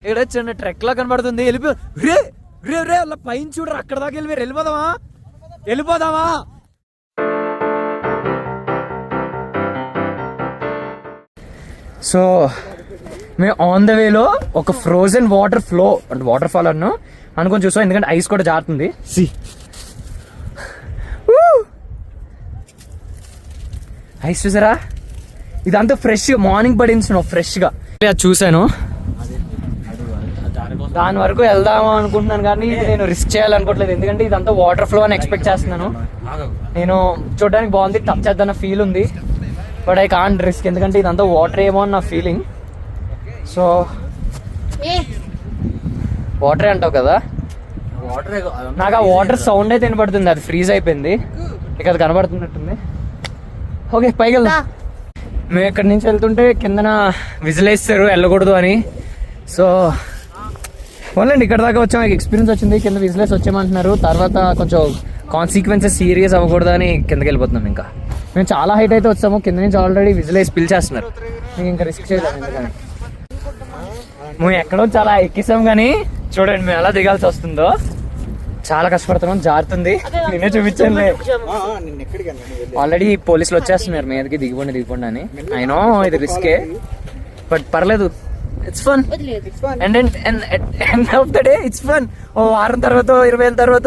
ఇక్కడ చిన్న ట్రెక్ లా కనబడుతుంది. వెళ్ళిపో రే రే రే అలా పైన చూడరు, అక్కడ దాకా వెళ్ళిపోదామా. సో మేము ఆన్ ద వేలో ఒక ఫ్రోజన్ వాటర్ ఫ్లో అంటే వాటర్ ఫాల్ అనుకొని చూసాం, ఎందుకంటే ఐస్ కూడా జారుతుంది. ఐస్ చూసారా, ఇదంతా ఫ్రెష్ మార్నింగ్ పడింది స్నో ఫ్రెష్ గా. అది చూసాను, దాని వరకు వెళ్దామా అనుకుంటున్నాను కానీ నేను రిస్క్ చేయాలనుకోవట్లేదు, ఎందుకంటే ఇదంతా వాటర్ ఫ్లో అని ఎక్స్పెక్ట్ చేస్తున్నాను. నేను చూడడానికి బాగుంది, టచ్ చేద్దాన్న ఫీల్ ఉంది, బట్ ఐ కాంట్ రిస్క్, ఎందుకంటే ఇదంతా వాటర్ ఏమో అని నా ఫీలింగ్. సో వాటరే అంటావు కదా, నాకు ఆ వాటర్ సౌండ్ అయితే వినపడుతుంది, అది ఫ్రీజ్ అయిపోయింది, ఇక అది కనబడుతున్నట్టుంది. ఓకే పైకి వెళ్దాం. మేము ఇక్కడి నుంచి వెళ్తుంటే కిందన విజిలేస్తారు వెళ్ళకూడదు అని. సో ఓన్లండి ఇక్కడ దాకా వచ్చాం, ఎక్స్పీరియన్స్ వచ్చింది, కింద విజిలేసి వచ్చామంటున్నారు. తర్వాత కొంచెం కాన్సిక్వెన్సెస్ సీరియస్ అవ్వకూడదు అని కిందకి వెళ్ళిపోతున్నాం. ఇంకా మేము చాలా హైట్ అయితే వచ్చాము, కింద నుంచి ఆల్రెడీ విజిలేసి పిలిచేస్తున్నారు, మీకు ఇంకా రిస్క్ చేయలేదు. ఎందుకని మేము ఎక్కడో చాలా ఎక్కిసాం, కానీ చూడండి మేము ఎలా దిగాల్సి వస్తుందో, చాలా కష్టపడుతున్నాం, జారుతుంది. నేనే చూపించాను, ఆల్రెడీ పోలీసులు వచ్చేస్తున్నారు మీదకి, దిగిపోండి అని. అయినో ఇది రిస్కే, బట్ పర్లేదు, it's fun. And end of the day it's fun. ఓ వారం తర్వాత 20 ఏళ్ళ తర్వాత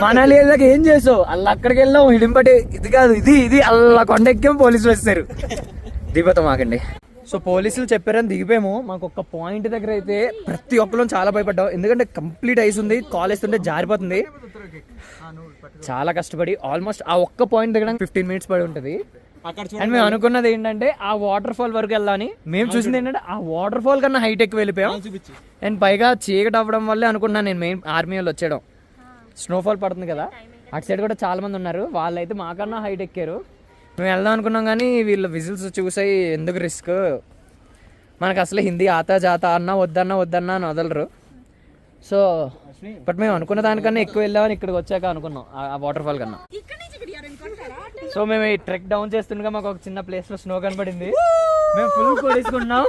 మనాలి వెళ్ళాక ఏం చేసావు, అలా అక్కడికి వెళ్ళాం, హిడింపటి ఇది కాదు ఇది అలా కొండ ఎక్కాం, పోలీసులు వస్తారు, దిగిపోతాం మాకండి. సో పోలీసులు చెప్పారని దిగిపోయాము. మాకు ఒక్క పాయింట్ దగ్గర అయితే ప్రతి ఒక్కరు చాలా భయపడ్డాం, ఎందుకంటే కంప్లీట్ ఐస్ ఉంది, కాల్ వేస్తుంటే జారిపోతుంది. చాలా కష్టపడి ఆల్మోస్ట్ ఆ ఒక్క పాయింట్ దగ్గర 15 మినిట్స్ పడి ఉంటుంది. అండ్ మేము అనుకున్నది ఏంటంటే ఆ వాటర్ ఫాల్ వరకు వెళ్ళాలని. మేము చూసింది ఏంటంటే ఆ వాటర్ ఫాల్ కన్నా హైట్ ఎక్కువ వెళ్ళిపోయాం. అండ్ పైగా చీకటి అవ్వడం వల్లే అనుకున్నాను నేను మెయిన్ ఆర్మీ వాళ్ళు వచ్చేయడం, స్నోఫాల్ పడుతుంది కదా, అటు సైడ్ కూడా చాలా మంది ఉన్నారు, వాళ్ళైతే మాకన్నా హైట్ ఎక్కారు. మేము వెళ్దాం అనుకున్నాం కానీ వీళ్ళు విజిల్స్ చూసాయి, ఎందుకు రిస్క్, మనకు అసలు హిందీ ఆతా జాతా అన్నా వద్దన్నా అని వదలరు. సో బట్ మేము అనుకున్న దానికన్నా ఎక్కువ వెళ్ళామని ఇక్కడికి వచ్చాక అనుకున్నాం ఆ వాటర్ ఫాల్ కన్నా. సో మేము ఈ ట్రెక్ డౌన్ చేస్తుండగా మాకు ఒక చిన్న ప్లేస్ లో స్నో కనపడింది, మేము ఫుల్ కొడుకున్నాం.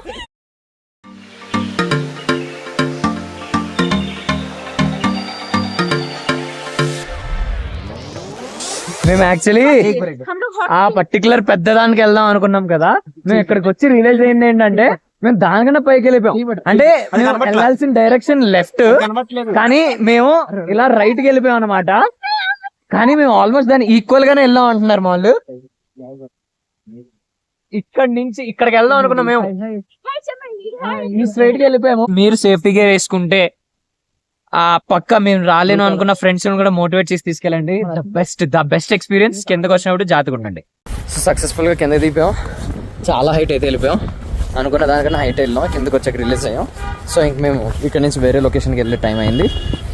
మేము యాక్చువల్లీ ఆ పర్టికులర్ పెద్ద దానికి వెళ్దాం అనుకున్నాం కదా, మేము ఇక్కడికి వచ్చి రియలైజ్ అయింది ఏంటంటే మేము దానికన్నా పైకి వెళ్ళిపోయాం. అంటే మేము వెళ్ళాల్సిన డైరెక్షన్ లెఫ్ట్, కానీ మేము ఇలా రైట్ కి వెళ్ళిపోయాం అనమాట. కానీ మేము ఆల్మోస్ట్ దాన్ని ఈక్వల్ గానే వెళ్దాం అంటున్నారు మా వాళ్ళు. ఇక్కడ నుంచి ఇక్కడికి వెళ్దాం అనుకున్నాం, మేము ఈ స్ట్రైట్ కి వెళ్ళిపోయాము. మీరు సేఫ్టీ గేర్ వేసుకుంటే ఆ పక్క మేము రాలేను అనుకున్న ఫ్రెండ్స్ కూడా మోటివేట్ చేసి తీసుకెళ్ళండి. The best experience. కిందకి వచ్చినప్పుడు జాగ్రత్తగా ఉండండి. సో సక్సెస్ఫుల్ గా కింద దిగిపోయాం, చాలా హైట్ అయితే వెళ్ళిపోయాం, అనుకున్న దానికన్నా హైట్ వెళ్ళాం, కిందకి వచ్చాక రిలీజ్ అయ్యాం. సో ఇంక మేము ఇక్కడ నుంచి వేరే లొకేషన్కి వెళ్ళే టైం అయింది.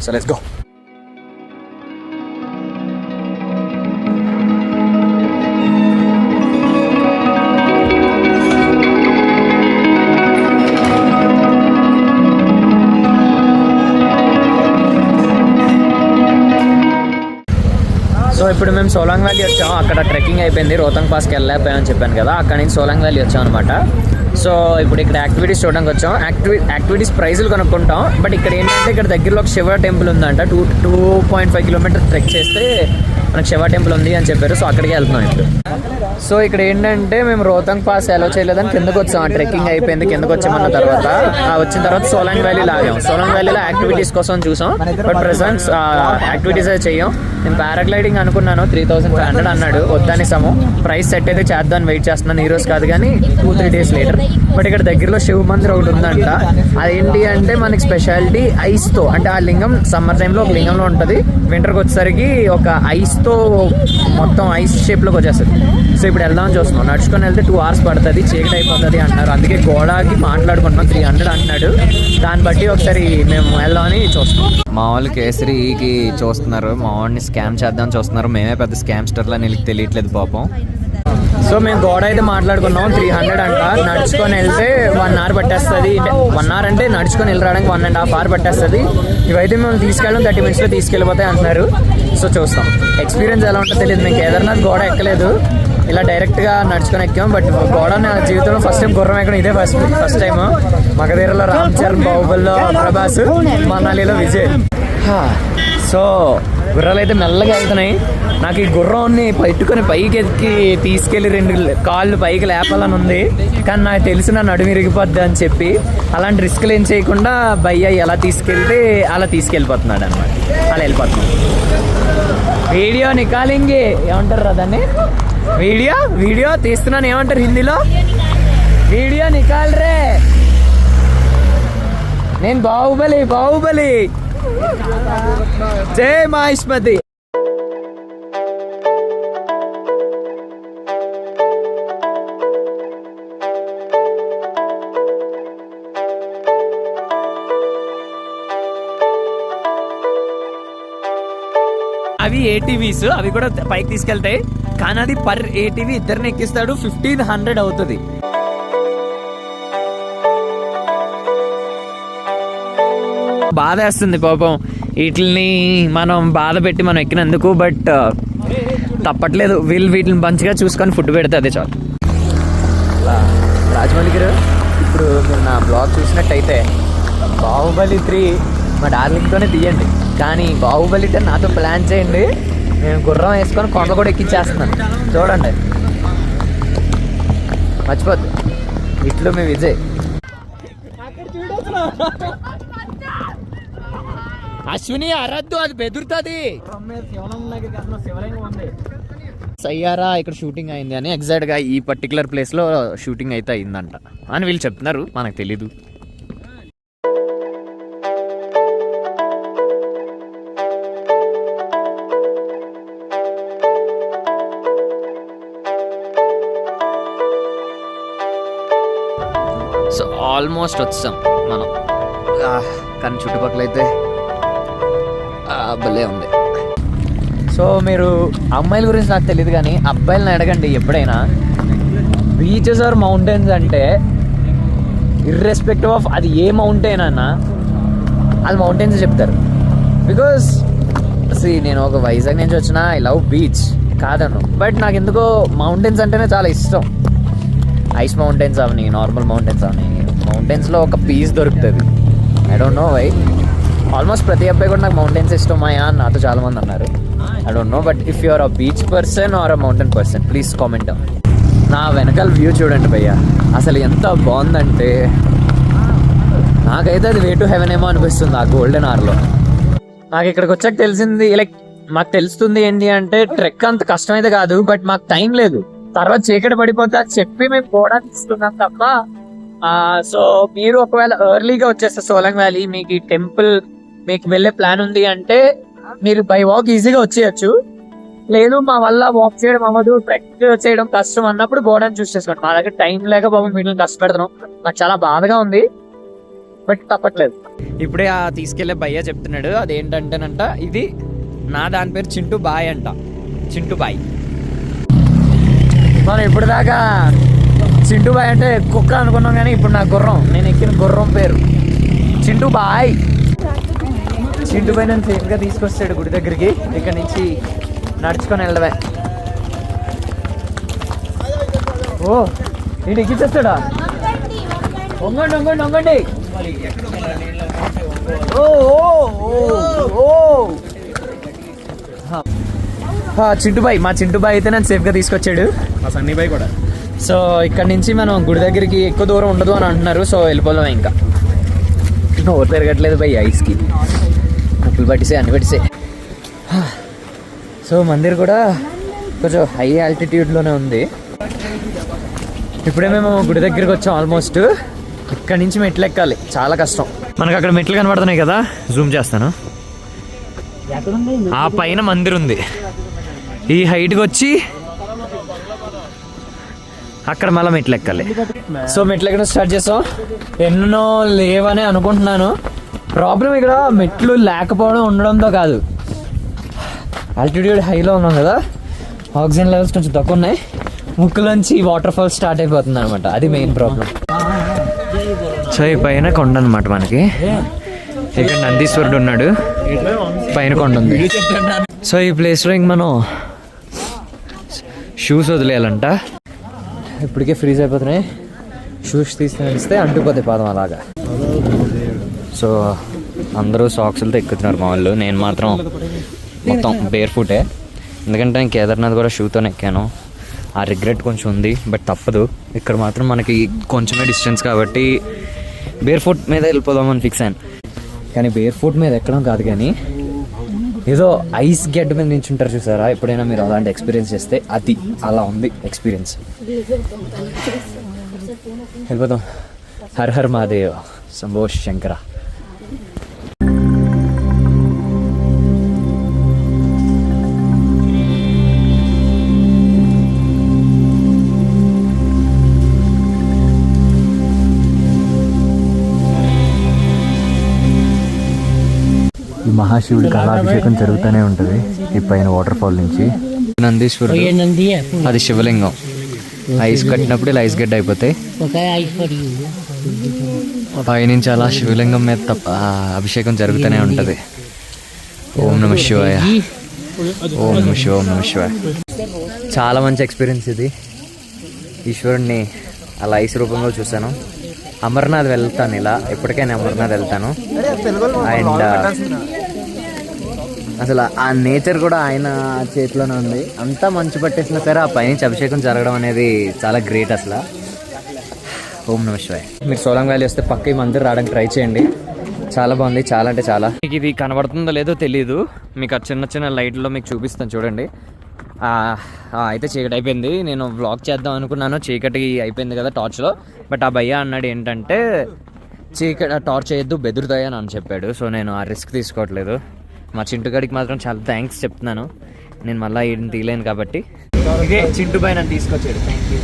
So let's go. సో ఇప్పుడు మేము సోలాంగ్ వ్యాలీ వచ్చాము, అక్కడ ట్రెక్కింగ్ అయిపోయింది, రోహతంగ్ పాస్కి వెళ్ళలేకపోయామని చెప్పాను కదా, అక్కడ నుంచి సోలాంగ్ వ్యాలీ వచ్చాం అనమాట. సో ఇప్పుడు ఇక్కడ యాక్టివిటీస్ చూడడానికి వచ్చాం. యాక్టివిటీస్ ప్రైజులు కనుక్కుంటాం, బట్ ఇక్కడ ఏంటంటే ఇక్కడ దగ్గరలో ఒక శివ టెంపుల్ ఉందంట, 2.5 కిలోమీటర్ ట్రెక్ చేస్తే మనకు శివ టెంపుల్ ఉంది అని చెప్పారు. సో అక్కడికి వెళ్తున్నాం ఇప్పుడు. సో ఇక్కడ ఏంటంటే మేము రోహతంగ్ పాస్ అలో చేయలేదని కిందకు వచ్చాం, ట్రెక్కింగ్ అయిపోయింది, కిందకు వచ్చామన్న తర్వాత వచ్చిన తర్వాత సోలాంగ్ వ్యాలీ లాగాం. సోలాంగ్ వ్యాలీలో యాక్టివిటీస్ కోసం చూసాం, బట్ ప్రెసెంట్ యాక్టివిటీస్ అయితే చెయ్యం. నేను పారాగ్లైడింగ్ అనుకున్నాను, 3500 అన్నాడు, వద్దనేసాము. ప్రైస్ సెట్ అయితే చేద్దామని వెయిట్ చేస్తున్నాను, ఈ రోజు కాదు కానీ 2-3 డేస్ లేటర్. బట్ ఇక్కడ దగ్గరలో శివ మందిర్ ఒకటి ఉందంట, అదేంటి అంటే మనకి స్పెషాలిటీ ఐస్తో, అంటే ఆ లింగం సమ్మర్ టైంలో ఒక లింగంలో ఉంటుంది, వింటర్కి వచ్చేసరికి ఒక ఐస్తో మొత్తం ఐస్ షేప్లోకి వచ్చేస్తుంది. సో ఇప్పుడు వెళ్దామని చూస్తున్నాం, నడుచుకొని వెళ్తే 2 hours పడుతుంది, చీకటి అయిపోతుంది అంటున్నారు, అందుకే గోడకి మాట్లాడుకుంటున్నాం. 300 అంటున్నాడు, దాన్ని బట్టి ఒకసారి మేము వెళ్దామని చూస్తున్నాం. మా వాళ్ళు కేసరికి చూస్తున్నారు, మా వాడిని స్కామ్ చేద్దామని చూస్తున్నారు. మేమే పెద్ద స్కామ్స్టర్లా నీకు తెలియట్లేదు పాపం. సో మేము గోడ అయితే మాట్లాడుకున్నాం, 300 అంట, నడుచుకొని వెళ్తే 1 hour పట్టేస్తుంది. 1 hour అంటే నడుచుకొని వెళ్ళి రావడానికి 1.5 hour పట్టేస్తుంది. ఇవైతే మేము తీసుకెళ్ళడం 30 minutes లో తీసుకెళ్ళిపోతాయి అంటున్నారు. సో చూస్తాం, ఎక్స్పీరియన్స్ ఎలా ఉంటుందో తెలియదు. మేము కేదార్నాథ్ గోడ ఎక్కలేదు, ఇలా డైరెక్ట్గా నడుచుకొని ఎక్కాం. బట్ గోడ నా జీవితంలో ఫస్ట్ టైం గుర్రం ఎక్కడం ఇదే ఫస్ట్ టైం. మగధీరలో రామ్ చరణ్, బాహుబలిలో ప్రభాస్, మనాలిలో విజయ్. సో గుర్రాలు అయితే మెల్లగా వెళ్తున్నాయి. నాకు ఈ గుర్రాన్ని పెట్టుకొని పైకి ఎక్కి తీసుకెళ్ళి 2 కాళ్ళు పైకి లేపాలని ఉంది. కానీ నాకు తెలిసి నా నడుము విరిగిపోద్ది అని చెప్పి అలాంటి రిస్క్లు ఏం చేయకుండా భయ్య ఎలా తీసుకెళ్తే అలా తీసుకెళ్ళిపోతున్నాడు అనమాట. అలా వెళ్ళిపోతున్నాడు. వీడియో నికాలింగి ఏమంటారు దాన్ని? వీడియో తీస్తున్నాను ఏమంటారు హిందీలో? వీడియో నికాల్ రే. నేను బాహుబలి జై మహేష్మతి. అవి ఏటీవీస్, అవి కూడా పైకి తీసుకెళ్తాయి. కానీ అది పర్ ఏటీవీ ఇద్దరిని ఎక్కిస్తాడు. 1500 అవుతుంది. బాధ వేస్తుంది పాపం వీటిని మనం బాధ పెట్టి మనం ఎక్కినందుకు. బట్ తప్పట్లేదు, వీటిని మంచిగా చూసుకొని ఫుడ్ పెడితే అదే చాలు. రాజమౌళి గారు, ఇప్పుడు మీరు నా బ్లాగ్ చూసినట్టయితే బాహుబలి 3 మా డార్లింగ్తోనే తీయండి. కానీ బాహుబలి 10 నాతో ప్లాన్ చేయండి. నేను గుర్రం వేసుకొని కొండ కూడా ఎక్కించేస్తున్నాను. చూడండి, మర్చిపోద్దు. ఇట్లు మీ విజయ్. అశ్విని అరద్దు, అది బెదురుతుంది. సయ్యారా ఇక్కడ షూటింగ్ అయింది అని ఎగ్జాక్ట్గా ఈ పర్టికులర్ ప్లేస్లో షూటింగ్ అయితే అయిందంట అని వీళ్ళు చెప్తున్నారు, మనకు తెలీదు. సో ఆల్మోస్ట్ వచ్చాం మనం. కానీ చుట్టుపక్కల అయితే భలే ఉంది. సో మీరు అమ్మాయిల గురించి నాకు తెలియదు కానీ అబ్బాయిలను అడగండి ఎప్పుడైనా. బీచెస్ ఆర్ మౌంటైన్స్ అంటే ఇర్రెస్పెక్టివ్ ఆఫ్ అది ఏ మౌంటైన్ అన్నా అది మౌంటైన్స్ చెప్తారు. బికాస్ నేను ఒక వైజాగ్ నుంచి వచ్చిన ఐ లవ్ బీచ్ కాదను, బట్ నాకు ఎందుకో మౌంటైన్స్ అంటేనే చాలా ఇష్టం. ఐస్ మౌంటైన్స్ అవని, నార్మల్ మౌంటైన్స్ అవని, మౌంటైన్స్లో ఒక పీస్ దొరుకుతుంది. I don't know why. Almost ప్రతి అబ్బాయి కూడా నాకు మౌంటైన్స్ ఇష్టమయ్యా అని నాతో చాలామంది అన్నారు. I don't know, but if you are a beach person or a mountain person please comment. నా వెనకాల వ్యూ చూడండి భయ్య, అసలు ఎంత బాగుందంటే నాకైతే అది వే టు హెవెన్ ఏమో అనిపిస్తుంది ఆ గోల్డెన్ అవర్లో. నాకు ఇక్కడికి వచ్చాక తెలిసింది, లైక్ మాకు తెలుస్తుంది ఏంటి అంటే ట్రెక్ అంత కష్టమైతే కాదు, బట్ మాకు టైం లేదు. తర్వాత చీకటి పడిపోతే అది చెప్పి మేము పోవడానికి ఇస్తున్నాం తప్ప. సో మీరు ఒకవేళ ఎర్లీగా వచ్చేస్తే సోలంగ్ వ్యాలీ, మీకు ఈ టెంపుల్ మీకు వెళ్ళే ప్లాన్ ఉంది అంటే మీరు బై వాక్ ఈజీగా వచ్చేయచ్చు. లేదు మా వల్ల వాక్ చేయడం అవ్వదు, ట్రెక్ చేయడం కష్టం అన్నప్పుడు పోవడానికి చూస్ చేసుకోండి. మా దగ్గర టైం లేక బాబు వీటిని కష్టపెడుతున్నాం. నాకు చాలా బాధగా ఉంది, బట్ తప్పట్లేదు. ఇప్పుడే ఆ తీసుకెళ్లే భయ్య చెప్తున్నాడు అదేంటంటేనంట, ఇది నా దాని పేరు చింటూ బాయ్ అంట. చింటూ బాయ్. మనం ఇప్పుడు దాకా చింటూ బాయ్ అంటే కుక్క అనుకున్నాం, కానీ ఇప్పుడు నా గుర్రం, నేను ఎక్కిన గుర్రం పేరు చింటూ బాయ్. చింటూ బాయ్ నన్ను సేఫ్గా తీసుకొస్తాడు గుడి దగ్గరికి. ఇక్కడ నుంచి నడుచుకొని వెళ్ళవే. ఓ నేను ఎక్కించేస్తాడా? వంగండి వంగండి వంగండి. ఓ చింటూబాయ్, మా చింటూబాయ్ అయితే నన్ను సేఫ్గా తీసుకొచ్చాడు. మా సన్నీబాయ్ కూడా. సో ఇక్కడ నుంచి మనం గుడి దగ్గరికి ఎక్కువ దూరం ఉండదు అని అంటున్నారు. సో వెళ్ళిపోదాం. ఇంకా నోరు పెరగట్లేదు భయ్, ఐస్కి ముక్కులు పట్టిసే అన్ని పట్టిసే. సో మందిర్ కూడా కొంచెం హై ఆల్టిట్యూడ్లోనే ఉంది. ఇప్పుడే మేము గుడి దగ్గరికి వచ్చాం ఆల్మోస్ట్. ఇక్కడ నుంచి మెట్లు ఎక్కాలి, చాలా కష్టం. మనకు అక్కడ మెట్లు కనబడుతున్నాయి కదా, జూమ్ చేస్తాను. ఆ పైన మందిర్ ఉంది. ఈ హైట్కి వచ్చి అక్కడ మళ్ళీ మెట్లు ఎక్కాలి. సో మెట్లు ఎక్కడం స్టార్ట్ చేసాం. ఎన్నో లేవని అనుకుంటున్నాను. ప్రాబ్లం ఇక్కడ మెట్లు లేకపోవడం ఉండడంతో కాదు, ఆల్టిట్యూడ్ హైలో ఉన్నాం కదా, ఆక్సిజన్ లెవెల్స్ కొంచెం తక్కువ ఉన్నాయి. ముక్కులోంచి వాటర్ ఫాల్ స్టార్ట్ అయిపోతుంది అనమాట, అది మెయిన్ ప్రాబ్లం. సో ఈ పైన కొండ అనమాట మనకి. ఇక్కడ నందీశ్వరుడు ఉన్నాడు, పైన కొండ ఉంది. సో ఈ ప్లేస్లో ఇంక మనం షూస్ వదిలేయాలంట. ఇప్పటికే ఫ్రీజ్ అయిపోతున్నాయి. షూస్ తీసుకుని అంటుకుపోతాయి పాదం అలాగా. సో అందరూ సాక్స్లతో ఎక్కుతున్నారు మా వాళ్ళు. నేను మాత్రం మొత్తం బేర్ ఫుటే. ఎందుకంటే నేను కేదార్నాథ్ కూడా షూతోనే ఎక్కాను. ఆ రిగ్రెట్ కొంచెం ఉంది, బట్ తప్పదు. ఇక్కడ మాత్రం మనకి కొంచెమే డిస్టెన్స్ కాబట్టి బేర్ ఫుట్ మీద వెళ్ళిపోదామని ఫిక్స్ అయ్యాను. కానీ బేర్ ఫుట్ మీద ఎక్కడం కాదు, కానీ ఏదో ఐస్ గెడ్ మీద నించుంటారు చూసారా, ఎప్పుడైనా మీరు అలాంటి ఎక్స్పీరియన్స్ చేస్తే అది అలా ఉంది ఎక్స్పీరియన్స్. వెళ్ళిపోతాం. Her her Mahadev, Shambho Shankara. ఈ మహాశివుడికి అభిషేకం జరుగుతూనే ఉంటుంది ఈ పైన వాటర్ ఫాల్ నుంచి. నందీశ్వరుడు, అది శివలింగం. ఐస్ కట్టినప్పుడు ఇలా ఐస్ గడ్డ అయిపోతాయి. పైనుంచి అలా శివలింగం మీద అభిషేకం జరుగుతూనే ఉంటుంది. ఓం నమ శివాయ, ఓం నమ శివ, ఓం నమ శివాయ. చాలా మంచి ఎక్స్పీరియన్స్ ఇది. ఈశ్వరుణ్ణి అలా ఐస్ రూపంలో చూశాను. అమర్నాథ్ వెళ్తాను, ఇలా ఎప్పటికైనా అమర్నాథ్ వెళ్తాను. అండ్ అసలు ఆ నేచర్ కూడా ఆయన చేతిలోనే ఉంది. అంతా మంచు పట్టేసినా సరే ఆ పైనుంచి అభిషేకం జరగడం అనేది చాలా గ్రేట్ అసలు. ఓం నమ శివాయ. మీరు సోలాంగ్ వ్యాలీ వస్తే పక్క ఈ మందిర్ రావడానికి ట్రై చేయండి. చాలా బాగుంది, చాలా అంటే చాలా. మీకు ఇది కనబడుతుందో లేదో తెలీదు, మీకు ఆ చిన్న చిన్న లైట్లో మీకు చూపిస్తాను చూడండి. అయితే చీకటి అయిపోయింది. నేను వ్లాగ్ చేద్దాం అనుకున్నాను, చీకటి అయిపోయింది కదా టార్చ్లో. బట్ ఆ భయ్య అన్నాడు ఏంటంటే చీకటి టార్చ్ వేయద్దు, బెదురుతాయి అని చెప్పాడు. సో నేను ఆ రిస్క్ తీసుకోవట్లేదు. మా చింటుగాడికి మాత్రం చాలా థ్యాంక్స్ చెప్తున్నాను. నేను మళ్ళీ ఈయన తీయలేను కాబట్టి. ఇదే చింటు బాయ్ నన్ను తీసుకొచ్చాడు. Thank you.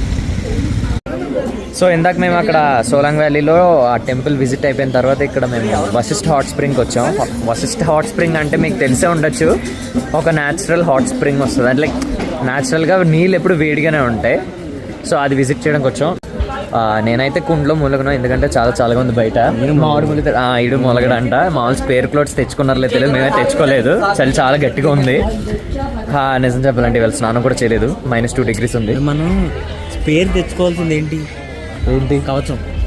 సో ఇందాక మేము అక్కడ సోలాంగ్ వ్యాలీలో ఆ టెంపుల్ విజిట్ అయిపోయిన తర్వాత ఇక్కడ మేము వశిష్ఠ హాట్ స్ప్రింగ్కి వచ్చాం. వశిష్ఠ హాట్ స్ప్రింగ్ అంటే మీకు తెలిసే ఉండొచ్చు, ఒక న్యాచురల్ హాట్ స్ప్రింగ్ వస్తుంది. అంటే లైక్ న్యాచురల్గా నీళ్ళు ఎప్పుడు వేడిగానే ఉంటాయి. సో అది విజిట్ చేయడానికి వచ్చాం. నేనైతే కుండలో మూలగను, ఎందుకంటే చాలా చాలా ఉంది బయట. మామిడి మూలితే ఇడు మూలగడంట. మామూలు స్పేర్ క్లోత్స్ తెచ్చుకున్నారో తెలియదు, మేమే తెచ్చుకోలేదు. చలి చాలా గట్టిగా ఉంది. నిజం చెప్పాలంటే ఇవాళ స్నానం కూడా చేయలేదు. -2 degrees ఉంది. మనం స్పేర్ తెచ్చుకోవాల్సింది ఏంటి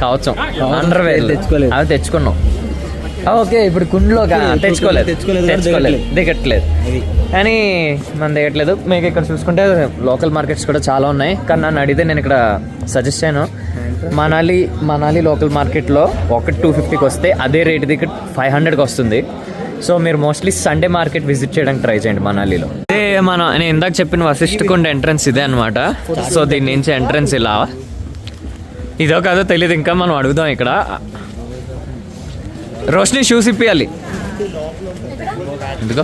కవచం అండర్వేర్ తెచ్చుకోలేదు, అవి తెచ్చుకున్నాం. ఓకే, ఇప్పుడు కుండలో తెచ్చుకోలేదు, దిగట్లేదు. కానీ మనం దిగట్లేదు. మీకు ఇక్కడ చూసుకుంటే లోకల్ మార్కెట్స్ కూడా చాలా ఉన్నాయి. కానీ నన్ను అడిగితే నేను ఇక్కడ సజెస్ట్ చేయను. మనాలి లోకల్ మార్కెట్లో ఒకటి 250కి వస్తే అదే రేట్ దగ్గర 500కి వస్తుంది. సో మీరు మోస్ట్లీ సండే మార్కెట్ విజిట్ చేయడానికి ట్రై చేయండి మనాలిలో. అదే నేను ఇందాక చెప్పిన వశిష్ఠ కుండ ఎంట్రన్స్ ఇదే అనమాట. సో దీని నుంచి ఎంట్రన్స్ ఇలా, ఇదో కాదో తెలియదు, ఇంకా మనం అడుగుదాం. ఇక్కడ రోషిని షూస్ ఇప్పియాలి. ఎందుకో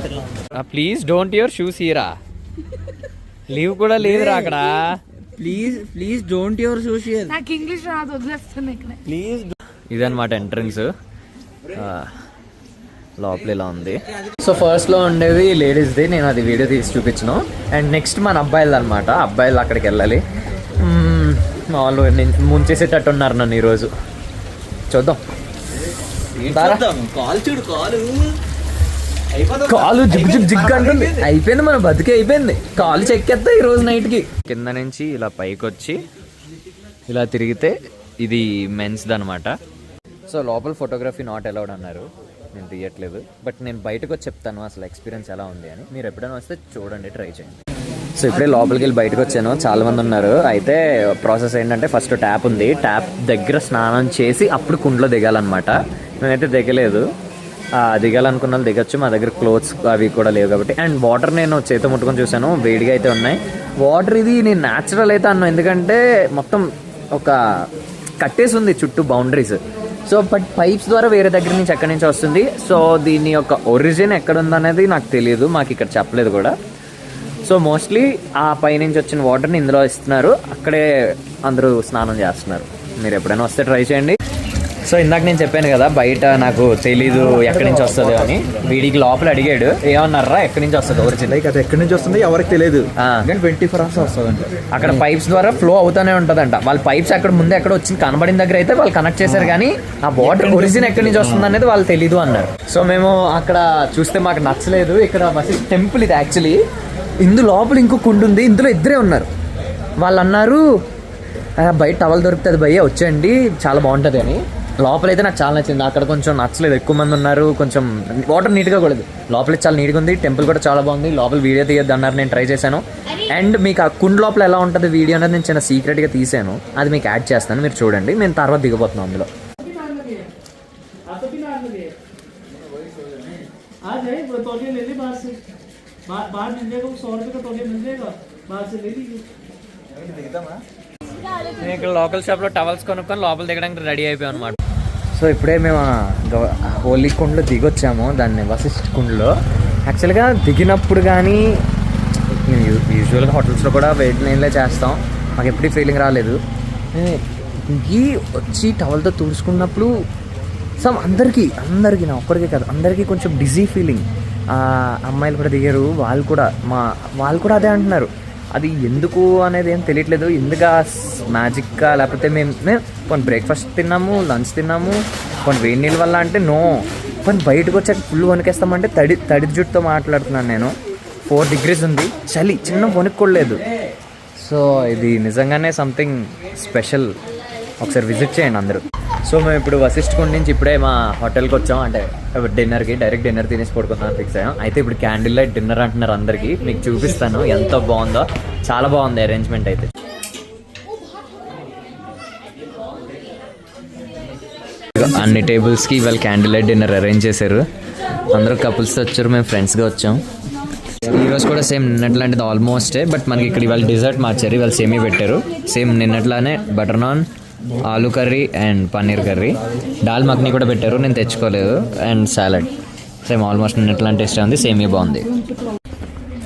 please don't your shoes here. Leave కూడా లేదురా అక్కడ. Please don't your shoes here. నాకు ఇంగ్లీష్ రాదు, వదిలేస్తాను ఇక్కడ. ప్లీజ్. ఇదన్నమాట ఎంట్రన్స్. లోపల ఇలా ఉంది. సో ఫస్ట్లో ఉండేది లేడీస్ది, నేను అది వీడియో తీసి చూపించను. అండ్ నెక్స్ట్ మన అబ్బాయిలు అనమాట. అబ్బాయిలు అక్కడికి వెళ్ళాలి. వాళ్ళు ముంచేసేటట్టు ఉన్నారు నన్ను ఈరోజు. చూద్దాం. కాలు జిగ్ అంటుంది. అయిపోయింది, మన బతికే అయిపోయింది. కాలు చెక్కేస్తా ఈ రోజు నైట్కి. కింద నుంచి ఇలా పైకి వచ్చి ఇలా తిరిగితే ఇది మెన్స్ది అనమాట. సో లోపల ఫోటోగ్రఫీ నాట్ అలౌడ్ అన్నారు, నేను తీయట్లేదు. బట్ నేను బయటకు వచ్చి చెప్తాను అసలు ఎక్స్పీరియన్స్ ఎలా ఉంది అని. మీరు ఎప్పుడైనా వస్తే చూడండి, ట్రై చేయండి. సో ఇప్పుడే లోపలికి వెళ్ళి బయటకు వచ్చాను. చాలా మంది ఉన్నారు. అయితే ప్రాసెస్ ఏంటంటే ఫస్ట్ ట్యాప్ ఉంది, ట్యాప్ దగ్గర స్నానం చేసి అప్పుడు కుండలో దిగాలన్నమాట. నేనైతే దిగలేదు. దిగాలనుకున్న వాళ్ళు దిగచ్చు. మా దగ్గర క్లోత్స్ అవి కూడా లేవు కాబట్టి. అండ్ వాటర్ నేను చేతితో ముట్టుకొని చూసాను, వేడిగా అయితే ఉన్నాయి వాటర్. ఇది నేను న్యాచురల్ అయితే అన్నాను, ఎందుకంటే మొత్తం ఒక కట్టేసి ఉంది చుట్టూ బౌండరీస్. సో బట్ పైప్స్ ద్వారా వేరే దగ్గర నుంచి ఎక్కడి నుంచి వస్తుంది. సో దీని యొక్క ఒరిజిన్ ఎక్కడ ఉందనేది నాకు తెలియదు, మాకు ఇక్కడ చెప్పలేదు కూడా. సో మోస్ట్లీ ఆ పైనుంచి వచ్చిన వాటర్ని ఇందులో ఇస్తున్నారు, అక్కడే అందరూ స్నానం చేస్తున్నారు. మీరు ఎప్పుడైనా వస్తే ట్రై చేయండి. సో ఇందాక నేను చెప్పాను కదా బయట నాకు తెలీదు ఎక్కడి నుంచి వస్తుంది అని. వీడికి లోపల అడిగాడు, ఏమన్నారా ఎక్కడి నుంచి వస్తుంది ఒరిజినల్? అది ఎక్కడి నుంచి వస్తుంది ఎవరికి తెలియదు, 24 hours వస్తుందంట. అక్కడ పైప్స్ ద్వారా ఫ్లో అవుతానే ఉంటుందంట. వాళ్ళ పైప్స్ అక్కడ ముందే ఎక్కడ వచ్చింది కనబడిన దగ్గర అయితే వాళ్ళు కనెక్ట్ చేశారు, కానీ ఆ వాటర్ ఒరిజిన్ ఎక్కడి నుంచి వస్తుంది అనేది వాళ్ళు తెలీదు అన్నారు. సో మేము అక్కడ చూస్తే మాకు నచ్చలేదు. ఇక్కడ టెంపుల్ ఇది యాక్చువల్లీ. ఇందు లోపల ఇంకో కుండ ఉంది, ఇందులో ఇద్దరే ఉన్నారు. వాళ్ళు అన్నారు బయట టవల్ దొరుకుతుంది భయ్య వచ్చేయండి చాలా బాగుంటుంది అని. లోపలైతే నాకు చాలా నచ్చింది. అక్కడ కొంచెం నచ్చలేదు, ఎక్కువ మంది ఉన్నారు, కొంచెం వాటర్ నీట్గా కూడా లేదు. లోపల చాలా నీట్గా ఉంది, టెంపుల్ కూడా చాలా బాగుంది. లోపల వీడియో తీయద్దు అన్నారు, నేను ట్రై చేశాను. అండ్ మీకు ఆ కుండ లోపల ఎలా ఉంటుంది వీడియో అనేది నేను చిన్న సీక్రెట్గా తీసాను, అది మీకు యాడ్ చేస్తాను, మీరు చూడండి. మేము తర్వాత దిగబోతున్నాం అందులో. నేను ఇక్కడ లోకల్ షాప్లో టవల్స్ కొనుక్కొని లోపల దిగడానికి రెడీ అయిపోయాం అనమాట. సో ఇప్పుడే మేము హోలీ కుండలో దిగొచ్చాము, దాన్ని వశిష్ఠ కుండలో. యాక్చువల్గా దిగినప్పుడు కానీ మేము యూజువల్గా హోటల్స్లో కూడా వెయిట్ లైన్లో చేస్తాం, మాకు ఎప్పుడూ ఫీలింగ్ రాలేదు. దిగి వచ్చి టవల్తో తుడుచుకున్నప్పుడు అందరికీ నా ఒక్కడికే కాదు, అందరికీ కొంచెం డిజీ ఫీలింగ్. అమ్మాయిలు కూడా దిగారు, వాళ్ళు కూడా అదే అంటున్నారు. అది ఎందుకు అనేది ఏం తెలియట్లేదు, ఎందుకు మ్యాజిక్గా లేకపోతే మేము కొన్ని బ్రేక్ఫాస్ట్ తిన్నాము, లంచ్ తిన్నాము, కొన్ని వేడి నీళ్ళ వల్ల అంటే నో, కొన్ని బయటకు వచ్చాక ఫుల్ వణికేస్తామంటే తడి జుట్టుతో మాట్లాడుతున్నాను నేను. 4 degrees ఉంది, చలి చిన్న వణుక్కోలేదు. సో ఇది నిజంగానే సంథింగ్ స్పెషల్, ఒకసారి విజిట్ చేయండి అందరూ. సో మేము ఇప్పుడు వశిష్ఠ నుంచి ఇప్పుడే మా హోటల్కి వచ్చాం, అంటే డిన్నర్కి డైరెక్ట్ డిన్నర్ తినేసి పడుకుందామని ఫిక్స్ అయ్యాం. అయితే ఇప్పుడు క్యాండిల్ లైట్ డిన్నర్ అంటున్నారు అందరికీ, మీకు చూపిస్తాను ఎంత బాగుందో. చాలా బాగుంది అరేంజ్మెంట్ అయితే. అన్ని టేబుల్స్కి ఇవాళ క్యాండిల్ లైట్ డిన్నర్ అరేంజ్ చేశారు. అందరూ కపుల్స్తో వచ్చారు, మేము ఫ్రెండ్స్గా వచ్చాం. ఈరోజు కూడా సేమ్ నిన్నట్లాంటిది ఆల్మోస్టే, బట్ మనకి ఇక్కడ ఇవాళ డిజర్ట్ మార్చారు, ఇవాళ సేమీ పెట్టారు. సేమ్ నిన్నట్లానే butter naan, aloo curry and paneer curry, dal makhani కూడా పెట్టారు, నేను తెచ్చుకోలేదు, అండ్ సాలడ్. సేమ్ ఆల్మోస్ట్ నిన్నట్లాంటి టేస్ట్ ఉంది, సేమీ బాగుంది.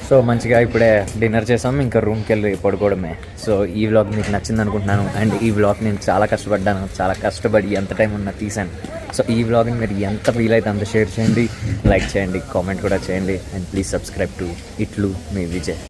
సో మంచిగా ఇప్పుడే డిన్నర్ చేసాం, ఇంకా రూమ్కి వెళ్ళి పడుకోవడమే. సో ఈ వ్లాగ్ మీకు నచ్చింది అనుకుంటున్నాను. అండ్ ఈ వ్లాగ్ నేను చాలా కష్టపడి ఎంత టైం ఉన్నా తీసాను. సో ఈ వ్లాగ్ని మీరు ఎంత వీలైతే అంత షేర్ చేయండి, లైక్ చేయండి, కామెంట్ కూడా చేయండి. అండ్ ప్లీజ్ సబ్స్క్రైబ్ టు ఇట్లు మీ విజయ్.